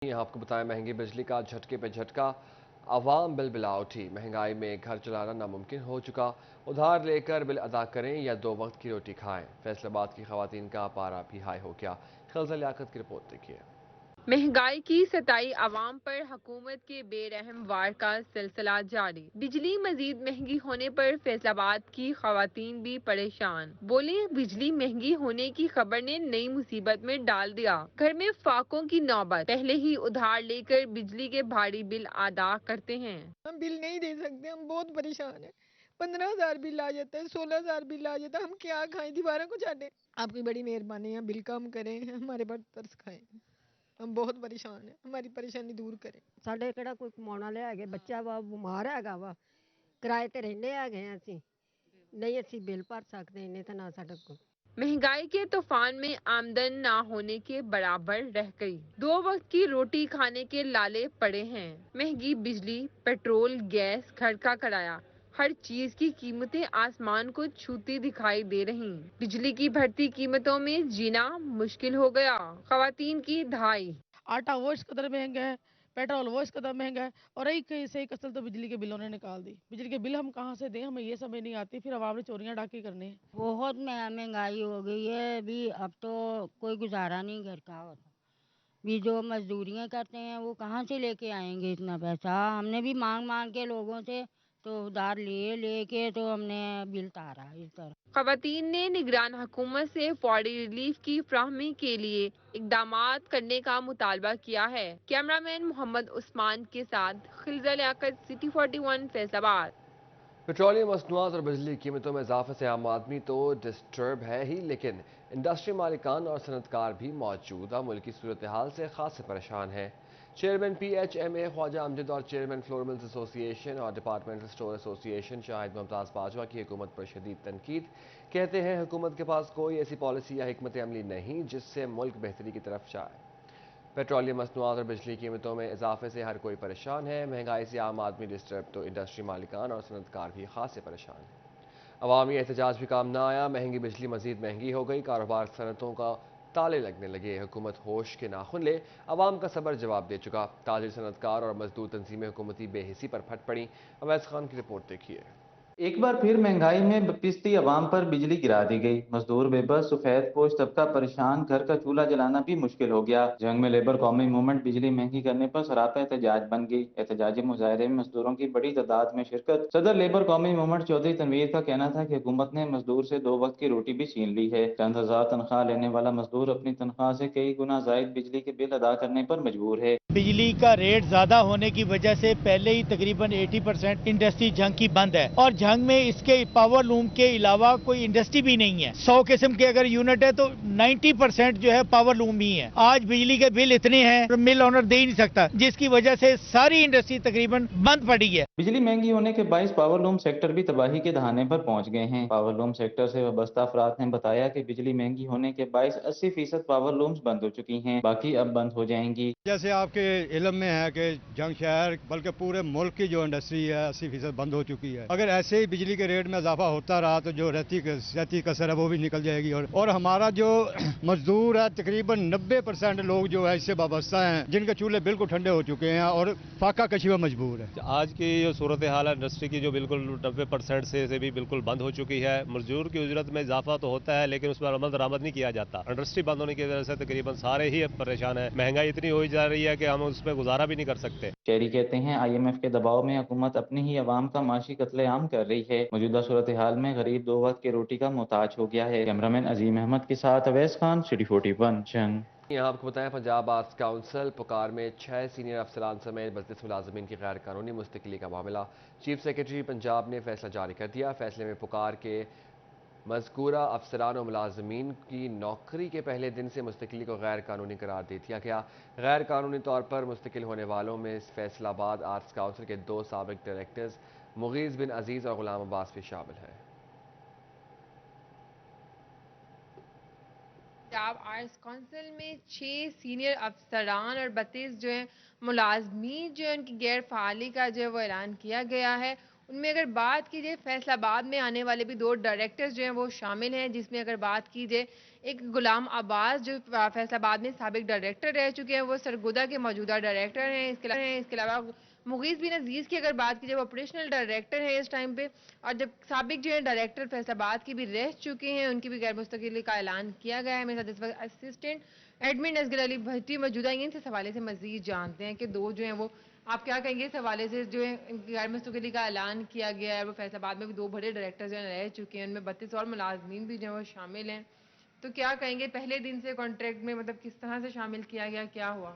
آپ کو بتائیں مہنگی بجلی کا جھٹکے پہ جھٹکا، عوام بل بلا اٹھی، مہنگائی میں گھر چلانا ناممکن ہو چکا، ادھار لے کر بل ادا کریں یا دو وقت کی روٹی کھائیں۔ فیصل آباد کی خواتین کا پارا بھی ہائی ہو گیا۔ خلزہ لیاقت کی رپورٹ دیکھیے۔ مہنگائی کی ستائی عوام پر حکومت کے بے رحم وار کا سلسلہ جاری۔ بجلی مزید مہنگی ہونے پر فیصل آباد کی خواتین بھی پریشان۔ بولے بجلی مہنگی ہونے کی خبر نے نئی مصیبت میں ڈال دیا۔ گھر میں فاقوں کی نوبت، پہلے ہی ادھار لے کر بجلی کے بھاری بل ادا کرتے ہیں۔ ہم بل نہیں دے سکتے، ہم بہت پریشان ہیں۔ 15,000 بل آ جاتا ہے، 16,000 بل آ جاتا ہے، ہم کیا کھائیں، دیواروں کو چاٹیں۔ آپ کی بڑی مہربانی ہے، بل کم کریں، ہمارے پر ترس کھائیں۔ ہم بہت پریشان ہیں، ہماری پریشانی دور کریں۔ ਸਾਡੇ ਕਿਹੜਾ ਕੋਈ ਕਮਾਉਣ ਵਾਲੇ ਹੈਗੇ, ਬੱਚਾ ਵਾ ਬਿਮਾਰ ਹੈਗਾ ਵਾ, ਕਿਰਾਏ ਤੇ ਰਹਿੰਦੇ ਹੈਗੇ ਆ ਅਸੀਂ, ਨਹੀਂ ਅਸੀਂ ਬਿੱਲ ਭਰ ਸਕਦੇ ਇੰਨੇ ਤਾਂ ਨਾ ਸਾਡੇ ਕੋਲ। مہنگائی کے طوفان میں آمدن نہ ہونے کے برابر رہ گئی۔ دو وقت کی روٹی کھانے کے لالے پڑے ہیں۔ مہنگی بجلی، پیٹرول، گیس، گھر کا کرایہ، ہر چیز کی قیمتیں آسمان کو چھوتی دکھائی دے رہی۔ بجلی کی بڑھتی قیمتوں میں جینا مشکل ہو گیا۔ خواتین کی دہائی۔ آٹا وہ اس قدر مہنگا ہے، پیٹرول وہ اس قدر مہنگا ہے، اور ایک سے ایک اصل تو بجلی کے بلوں نے نکال دی۔ بجلی کے بل ہم کہاں سے دیں، ہمیں یہ سمجھ نہیں آتی، پھر عوام نے چوریاں ڈاکے کرنے ہیں۔ بہت مہنگائی ہو گئی ہے، ابھی اب تو کوئی گزارا نہیں گھر کا ہوتا۔ بھی جو مزدوریاں کرتے ہیں وہ کہاں سے لے کے آئیں گے اتنا پیسہ؟ ہم نے بھی مانگ مانگ کے لوگوں سے تو ادھار لے کے تو ہم نے بل تارا اس طرح۔ خواتین نے نگران حکومت سے فوری ریلیف کی فراہمی کے لیے اقدامات کرنے کا مطالبہ کیا ہے۔ کیمرامین محمد عثمان کے ساتھ خلزہ لیاقت، سٹی 41، فیصل آباد۔ پیٹرولیم مصنوعات اور بجلی کی قیمتوں میں اضافے سے عام آدمی تو ڈسٹرب ہے ہی، لیکن انڈسٹری مالکان اور صنعتکار بھی موجودہ ملکی صورتحال سے خاصے پریشان ہیں۔ چیئرمین پی ایچ ایم اے خواجہ امجد اور چیئرمین فلور ملز ایسوسی ایشن اور ڈپارٹمنٹل اسٹور ایسوسی ایشن شاہد ممتاز باجوہ کی حکومت پر شدید تنقید۔ کہتے ہیں حکومت کے پاس کوئی ایسی پالیسی یا حکمت عملی نہیں جس سے ملک بہتری کی طرف جائے۔ پیٹرولیم مصنوعات اور بجلی قیمتوں میں اضافے سے ہر کوئی پریشان ہے، مہنگائی سے عام آدمی ڈسٹرب تو انڈسٹری مالکان اور صنعتکار بھی خاصے پریشان ہیں۔ عوامی احتجاج بھی کام نہ آیا، مہنگی بجلی مزید مہنگی ہو گئی، کاروبار صنعتوں کا تالے لگنے لگے، حکومت ہوش کے ناخن لے، عوام کا صبر جواب دے چکا، تاجر صنعتکار اور مزدور تنظیمیں حکومتی بے حسی پر پھٹ پڑیں۔ اویس خان کی رپورٹ دیکھیے۔ ایک بار پھر مہنگائی میں پستی عوام پر بجلی گرا دی گئی، مزدور بے بس، سفید پوش طبقہ پریشان، گھر کا چولہا جلانا بھی مشکل ہو گیا۔ جنگ میں لیبر قومی موومنٹ بجلی مہنگی کرنے پر سراپا احتجاج بن گئی۔ احتجاجی مظاہرے میں مزدوروں کی بڑی تعداد میں شرکت۔ صدر لیبر قومی موومنٹ چودھری تنویر کا کہنا تھا کہ حکومت نے مزدور سے دو وقت کی روٹی بھی چھین لی ہے۔ چند ہزار تنخواہ لینے والا مزدور اپنی تنخواہ سے کئی گنا زائد بجلی کے بل ادا کرنے پر مجبور ہے۔ بجلی کا ریٹ زیادہ ہونے کی وجہ سے پہلے ہی تقریباً 80% انڈسٹری جھنگ کی بند ہے، اور جھنگ میں اس کے پاور لوم کے علاوہ کوئی انڈسٹری بھی نہیں ہے۔ 100 قسم کے اگر یونٹ ہے تو 90% جو ہے پاور لوم ہی ہے۔ آج بجلی کے بل اتنے ہیں مل اونر دے ہی نہیں سکتا، جس کی وجہ سے ساری انڈسٹری تقریباً بند پڑی ہے۔ بجلی مہنگی ہونے کے باعث پاور لوم سیکٹر بھی تباہی کے دہانے پر پہنچ گئے ہیں۔ پاور لوم سیکٹر سے وابستہ افراد نے بتایا کہ بجلی مہنگی ہونے کے باعث 80% پاور لومز بند ہو چکی ہیں، باقی اب بند ہو جائیں گی۔ جیسے آپ کے علم میں ہے کہ جنگ شہر بلکہ پورے ملک کی جو انڈسٹری ہے 80% بند ہو چکی ہے۔ اگر ایسے ہی بجلی کے ریٹ میں اضافہ ہوتا رہا تو جو رہتی کسر ہے وہ بھی نکل جائے گی، اور ہمارا جو مزدور ہے تقریباً 90% لوگ جو ہے اس سے وابستہ ہیں، جن کے چولہے بالکل ٹھنڈے ہو چکے ہیں اور فاقہ کشی میں مجبور ہے۔ آج کی جو صورتحال ہے انڈسٹری کی جو بالکل 90% سے بھی بالکل بند ہو چکی ہے۔ مزدور کی اجرت میں اضافہ تو ہوتا ہے لیکن اس پر عمل درآمد نہیں کیا جاتا۔ انڈسٹری بند ہونے کی وجہ سے تقریباً سارے ہی پریشان ہیں، مہنگائی اتنی ہوئی جا رہی ہے کہ ہم اس پہ گزارا بھی نہیں کر سکتے۔ شہری کہتے ہیں IMF کے دباؤ میں حکومت اپنی ہی عوام کا معاشی قتل عام کر رہی ہے، موجودہ صورتحال میں غریب دو وقت کی روٹی کا محتاج ہو گیا ہے۔ کیمرامین عظیم احمد کے ساتھ اویس خان، سٹی 41، جنگ۔ یہاں آپ کو بتائیں پنجاب آرٹس کونسل پکار میں 6 سینئر افسران سمیت 32 ملازمین کی غیر قانونی مستقلی کا معاملہ۔ چیف سیکرٹری پنجاب نے فیصلہ جاری کر دیا۔ فیصلے میں پکار کے مذکورہ افسران و ملازمین کی نوکری کے پہلے دن سے مستقلی کو غیر قانونی قرار دے دیا گیا۔ غیر قانونی طور پر مستقل ہونے والوں میں فیصل آباد آرٹس کونسل کے 2 سابق ڈائریکٹرز مغیث بن عزیز اور غلام عباس بھی شامل ہیں۔ پنجاب آرٹس کونسل میں 6 سینئر افسران اور 32 جو ہیں ملازمین جو ہیں ان کی غیر فعالی کا جو ہے وہ اعلان کیا گیا ہے۔ ان میں اگر بات کی جائے فیصل آباد میں آنے والے بھی 2 ڈائریکٹرز جو ہیں وہ شامل ہیں، جس میں اگر بات کی جائے ایک غلام عباس جو فیصل آباد میں سابق ڈائریکٹر رہ چکے ہیں، وہ سرگودا کے موجودہ ڈائریکٹر ہیں۔ اس کے علاوہ مغیث بن عزیز کی اگر بات کی جائے وہ آپریشنل ڈائریکٹر ہیں اس ٹائم پہ، اور جب سابق جو ہے ڈائریکٹر فیصل آباد کی بھی رہ چکے ہیں، ان کی بھی غیر مستقلی کا اعلان کیا گیا ہے۔ میرے ساتھ اس وقت اسسٹنٹ ایڈمن اصغر علی بھٹی موجودہ ہیں، ان سے اس حوالے سے مزید جانتے ہیں کہ 2 جو ہیں وہ آپ کیا کہیں گے اس حوالے سے جو ہے غیر مستقلی کا اعلان کیا گیا ہے، وہ فیصل آباد میں بھی 2 بڑے ڈائریکٹر جو ہیں رہ چکے ہیں، ان میں 32 اور ملازمین بھی جو ہیں وہ شامل ہیں، تو کیا کہیں گے پہلے دن سے کانٹریکٹ میں مطلب کس طرح سے شامل کیا گیا، کیا ہوا؟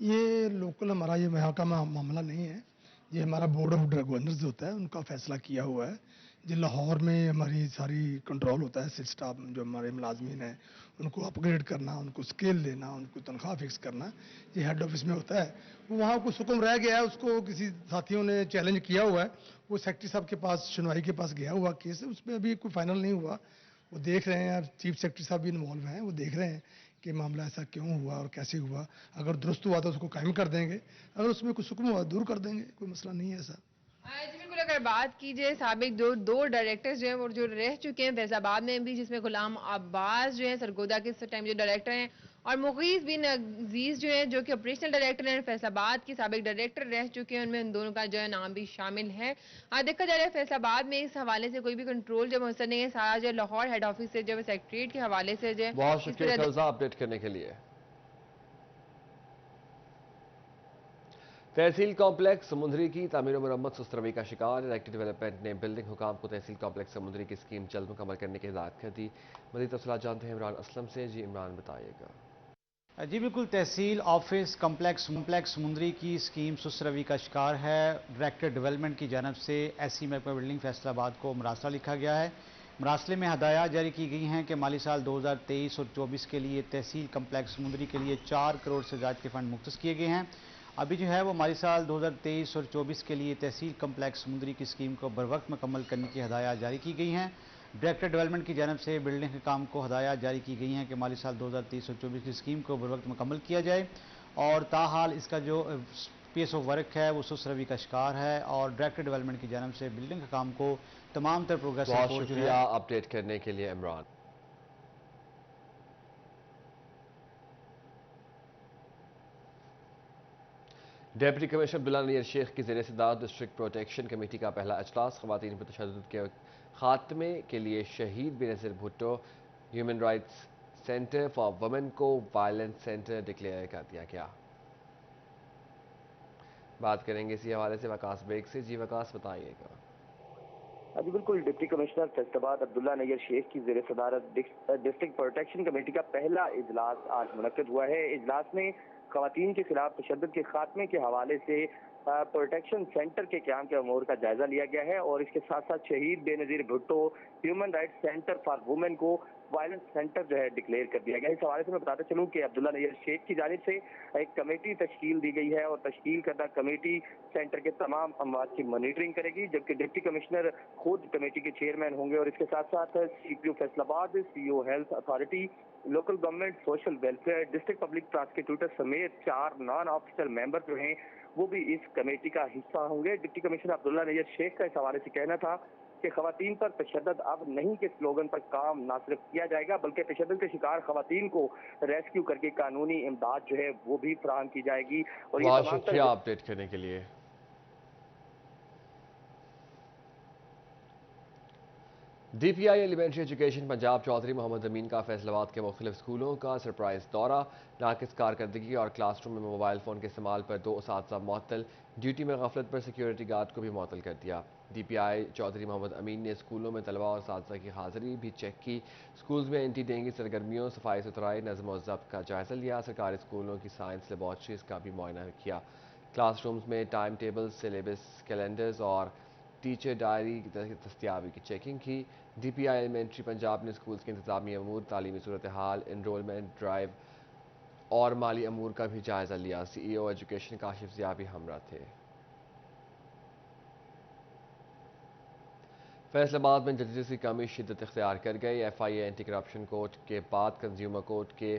یہ لوکل ہمارا یہ یہاں کا معاملہ نہیں ہے، یہ ہمارا بورڈ آف گورنرز ہوتا ہے، ان کا فیصلہ کیا ہوا ہے۔ جو لاہور میں ہماری ساری کنٹرول ہوتا ہے، سٹاف جو ہمارے ملازمین ہیں ان کو اپ گریڈ کرنا، ان کو اسکیل دینا، ان کو تنخواہ فکس کرنا، یہ ہیڈ آفس میں ہوتا ہے۔ وہاں کچھ حکم رہ گیا ہے، اس کو کسی ساتھیوں نے چیلنج کیا ہوا ہے، وہ سیکرٹری صاحب کے پاس شنوائی کے پاس گیا ہوا کیس ہے، اس میں ابھی کوئی فائنل نہیں ہوا، وہ دیکھ رہے ہیں، چیف سیکرٹری صاحب بھی انوالو ہیں، وہ دیکھ رہے ہیں کہ معاملہ ایسا کیوں ہوا اور کیسے ہوا۔ اگر درست ہوا تو اس کو قائم کر دیں گے، اگر اس میں کچھ حکم ہوا دور کر دیں گے، کوئی مسئلہ نہیں ہے ایسا۔ جی بالکل، اگر بات کی جائے سابق 2 ڈائریکٹرز جو ہیں وہ جو رہ چکے ہیں فیصل آباد میں بھی، جس میں غلام عباس جو ہیں سرگودا کے اس ٹائم جو ڈائریکٹر ہیں، اور مغیث بن عزیز جو ہیں جو کہ آپریشنل ڈائریکٹر ہیں، فیصل آباد کی سابق ڈائریکٹر رہ چکے ہیں، ان میں ان دونوں کا جو ہے نام بھی شامل ہے۔ دیکھا جا رہا ہے فیصل آباد میں اس حوالے سے کوئی بھی کنٹرول جو محسن نہیں ہے، سارا جو لاہور ہیڈ آفس سے جو سیکریٹریٹ کے حوالے سے جو ہے بہت شکریہ فیضا اپڈیٹ کرنے کے لیے۔ تحصیل کمپلیکس سمندری کی تعمیر و مرمت سست روی کا شکار، ڈائریکٹر ڈیولپمنٹ نے بلڈنگ حکام کو تحصیل کمپلیکس سمندری کی اسکیم جلد مکمل کرنے کی ہدایت کر دی۔ مزید تفصیلات جانتے ہیں عمران اسلم سے۔ جی عمران بتائیے گا۔ جی بالکل، تحصیل آفس کمپلیکس سمندری کی اسکیم سست روی کا شکار ہے۔ ڈائریکٹر ڈیولپمنٹ کی جانب سے ایس سی محکمہ بلڈنگ فیصل آباد کو مراسلہ لکھا گیا ہے۔ مراسلے میں ہدایات جاری کی گئی ہیں کہ مالی سال 2023 اور 24 کے لیے تحصیل کمپلیکس سمندری کے لیے 4 کروڑ سے زائد کے فنڈ مختص کیے گئے ہیں۔ ابھی جو ہے وہ مالی سال 2023 اور 24 کے لیے تحصیل کمپلیکس سمندری کی اسکیم کو بروقت مکمل کرنے کی ہدایات جاری کی گئی ہیں۔ ڈائریکٹر ڈیولپمنٹ کی جانب سے بلڈنگ حکام کو ہدایات جاری کی گئی ہیں کہ مالی سال 2023 اور 24 کی اسکیم کو بروقت مکمل کیا جائے، اور تاحال اس کا جو پیس آف ورک ہے وہ سست روی کا شکار ہے، اور ڈائریکٹر ڈیولپمنٹ کی جانب سے بلڈنگ حکام کو تمام تر پروگریس بہت رپورٹ جو ہے۔ شکریہ اپڈیٹ کرنے کے لیے عمران۔ ڈپٹی کمشنر عبداللہ نیر شیخ کی زیر صدارت ڈسٹرکٹ پروٹیکشن کمیٹی کا پہلا اجلاس خواتین پر تشدد کے خاتمے کے لیے شہید Benazir Bhutto human rights centre for women کو وائلنس سینٹر ڈکلیئر کر دیا گیا۔ بات کریں گے اسی حوالے سے وقاص بیگ سے۔ جی وقاص بتائیے گا۔ جی بالکل، ڈپٹی کمشنر فیصل آباد عبداللہ نیر شیخ کی زیر صدارت ڈسٹرکٹ پروٹیکشن کمیٹی کا پہلا اجلاس آج منعقد ہوا ہے۔ اجلاس میں خواتین کے خلاف تشدد کے خاتمے کے حوالے سے پروٹیکشن سینٹر کے قیام کے امور کا جائزہ لیا گیا ہے، اور اس کے ساتھ ساتھ شہید Benazir Bhutto human rights centre for women کو وائلنس سینٹر جو ہے ڈکلیئر کر دیا گیا۔ اس حوالے سے میں بتاتا چلوں کہ عبداللہ نیر شیخ کی جانب سے ایک کمیٹی تشکیل دی گئی ہے، اور تشکیل کردہ کمیٹی سینٹر کے تمام اموات کی مانیٹرنگ کرے گی، جبکہ ڈپٹی کمشنر خود کمیٹی کے چیئرمین ہوں گے، اور اس کے ساتھ ساتھ سی پی O Faisalabad, C O health authority, local government, social welfare, district public prosecutor سمیت 4 نان آفیسر ممبر جو ہیں وہ بھی اس کمیٹی کا حصہ ہوں گے۔ ڈپٹی کمشنر عبداللہ نیر شیخ کا اس حوالے سے کہنا تھا کہ خواتین پر تشدد اب نہیں کے سلوگن پر کام نہ صرف کیا جائے گا، بلکہ تشدد کے شکار خواتین کو ریسکیو کر کے قانونی امداد جو ہے وہ بھی فراہم کی جائے گی۔ اور یہ بہت تمام شکریہ اپڈیٹ کرنے کے لیے۔ ڈی پی آئی ایلیمنٹری ایجوکیشن پنجاب چودھری محمد امین کا فیصل آباد کے مختلف اسکولوں کا سرپرائز دورہ، ناقص کارکردگی اور کلاس روم میں موبائل فون کے استعمال پر 2 اساتذہ معطل، ڈیوٹی میں غفلت پر سیکیورٹی گارڈ کو بھی معطل کر دیا۔ ڈی پی آئی چودھری محمد امین نے اسکولوں میں طلبہ اور اساتذہ کی حاضری بھی چیک کی، اسکولز میں اینٹی ڈینگی سرگرمیوں، صفائی ستھرائی، نظم و ضبط کا جائزہ لیا، سرکاری اسکولوں کی سائنس لیبارٹریز کا بھی معائنہ کیا، کلاس رومز میں ٹائم ٹیبل، سلیبس، کیلنڈرز اور ٹیچر ڈائری کی دستیابی کی چیکنگ کی۔ ڈی پی آئی ایلیمنٹری پنجاب نے اسکولز کے انتظامی امور، تعلیمی صورتحال، انرولمنٹ ڈرائیو اور مالی امور کا بھی جائزہ لیا۔ سی ای او ایجوکیشن کاشف ضیاء بھی ہمراہ تھے۔ فیصل آباد میں ججز کی کمی شدت اختیار کر گئی، ایف آئی اے اینٹی کرپشن کورٹ کے بعد کنزیومر کورٹ کے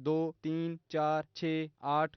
2, 3, 4, 6, 8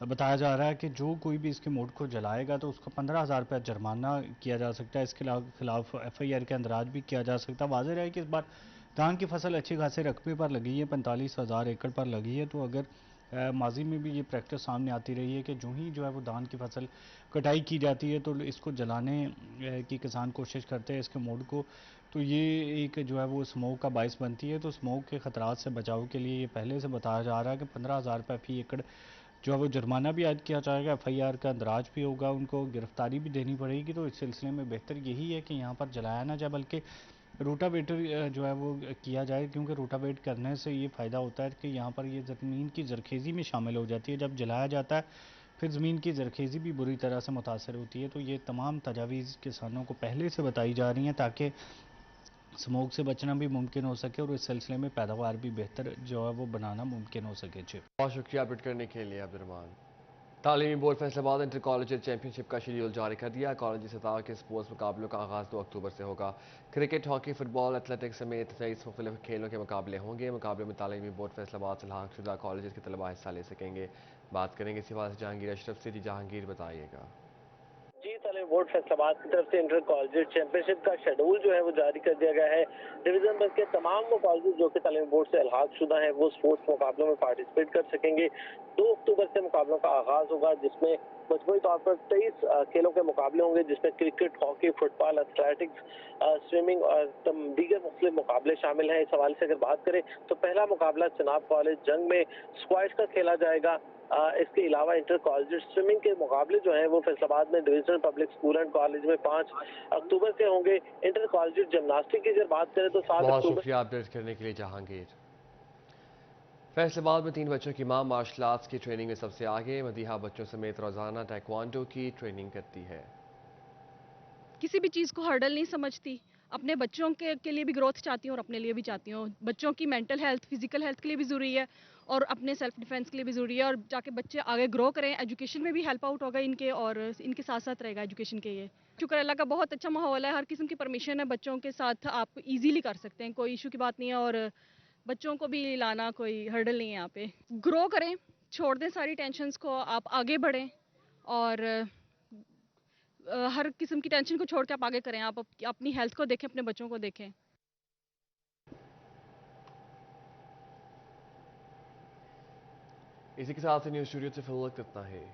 بتایا جا رہا ہے کہ جو کوئی بھی اس کے موڈ کو جلائے گا تو اس کو 15,000 روپے جرمانہ کیا جا سکتا ہے. اس کے خلاف FIR کے اندراج بھی کیا جا سکتا ہے. واضح رہے کہ اس بار دھان کی فصل اچھی خاصے رقبے پر لگی ہے, 45,000 ایکڑ پر لگی ہے. تو اگر ماضی میں بھی یہ پریکٹس سامنے آتی رہی ہے کہ جو ہی جو ہے وہ دھان کی فصل کٹائی کی جاتی ہے تو اس کو جلانے کی کسان کوشش کرتے ہیں اس کے موڈ کو, تو یہ ایک جو ہے وہ اسموگ کا باعث بنتی ہے. تو اسموگ کے خطرات سے بچاؤ کے لیے یہ پہلے سے بتایا جا رہا ہے کہ 15,000 روپے فی ایکڑ جو ہے وہ جرمانہ بھی عائد کیا جائے گا, FIR کا اندراج بھی ہوگا, ان کو گرفتاری بھی دینی پڑے گی. تو اس سلسلے میں بہتر یہی ہے کہ یہاں پر جلایا نہ جائے بلکہ روٹا ویٹر جو ہے وہ کیا جائے, کیونکہ روٹا ویٹ کرنے سے یہ فائدہ ہوتا ہے کہ یہاں پر یہ زمین کی زرخیزی میں شامل ہو جاتی ہے. جب جلایا جاتا ہے پھر زمین کی زرخیزی بھی بری طرح سے متاثر ہوتی ہے. تو یہ تمام تجاویز کسانوں کو پہلے سے بتائی جا رہی ہیں تاکہ سموگ سے بچنا بھی ممکن ہو سکے اور اس سلسلے میں پیداوار بھی بہتر جو ہے وہ بنانا ممکن ہو سکے. بہت شکریہ اپڈیٹ کرنے کے لیے عبدالرحمان. تعلیمی بورڈ فیصل آباد انٹر کالجز چیمپئن شپ کا شیڈیول جاری کر دیا. کالجی سطح کے سپورٹس مقابلوں کا آغاز 2 اکتوبر سے ہوگا. کرکٹ, ہاکی, فٹ بال, ایتھلیٹکس سمیت 23 مختلف کھیلوں کے مقابلے ہوں گے. مقابلوں میں تعلیمی بورڈ فیصل آباد سے الحاق شدہ کالجز کے طلباء حصہ لے سکیں گے. بات کریں گے اسی حوالے سے جہانگیر اشرف سے. جہانگیر بتائیے گا. جی, تعلیمی بورڈ فیصل آباد کی طرف سے انٹر کالجز چیمپئن شپ کا شیڈول جو ہے وہ جاری کر دیا گیا ہے. ڈویژن بس کے تمام وہ کالجز جو کہ تعلیمی بورڈ سے الحاق شدہ ہیں وہ سپورٹس مقابلوں میں پارٹیسپیٹ کر سکیں گے. 2 اکتوبر سے مقابلوں کا آغاز ہوگا جس میں مجموعی طور پر 23 کھیلوں کے مقابلے ہوں گے جس میں کرکٹ, ہاکی, فٹ بال, ایتھلیٹکس, سوئمنگ اور دیگر مختلف مقابلے شامل ہیں. اس حوالے سے اگر بات کریں تو پہلا مقابلہ چناب کالج جنگ میں اسکواش کا کھیلا جائے گا. اس کے علاوہ انٹر کالجز سوئمنگ کے مقابلے جو ہیں وہ فیصل آباد میں divisional public school and college میں 5 اکتوبر سے ہوں گے. انٹر کالجز جمناسٹک کی اگر بات کریں تو 7 بہت اکتوبر. شکریہ اپڈیٹ کرنے کے لیے جہانگیر. فیصل آباد میں 3 بچوں کی ماں مارشل آرٹس کی ٹریننگ میں سب سے آگے. مدیحہ بچوں سمیت روزانہ ٹائیکوانڈو کی ٹریننگ کرتی ہے. کسی بھی چیز کو ہرڈل نہیں سمجھتی, اپنے بچوں کے لیے بھی گروتھ چاہتی ہوں اور اپنے لیے بھی چاہتی ہوں. بچوں کی مینٹل ہیلتھ, فزیکل ہیلتھ کے لیے بھی ضروری ہے اور اپنے سیلف ڈیفینس کے لیے بھی ضروری ہے, اور جا کے بچے آگے گرو کریں. ایجوکیشن میں بھی ہیلپ آؤٹ ہوگا ان کے اور ان کے ساتھ ساتھ رہے گا ایجوکیشن کے. یہ شکر اللہ کا بہت اچھا ماحول ہے, ہر قسم کی پرمیشن ہے بچوں کے ساتھ, آپ ایزیلی کر سکتے ہیں, کوئی ایشو کی بات نہیں ہے. اور بچوں کو بھی لانا کوئی ہرڈل نہیں ہے. یہاں پہ گرو کریں, چھوڑ دیں ساری ٹینشنز کو, آپ آگے بڑھیں اور ہر قسم کی ٹینشن کو چھوڑ کے آپ آگے کریں. آپ اپنی ہیلتھ کو دیکھیں, اپنے بچوں کو دیکھیں. اسی کے ساتھ نیوز اسٹوڈیو سے فی الوقت اتنا ہے.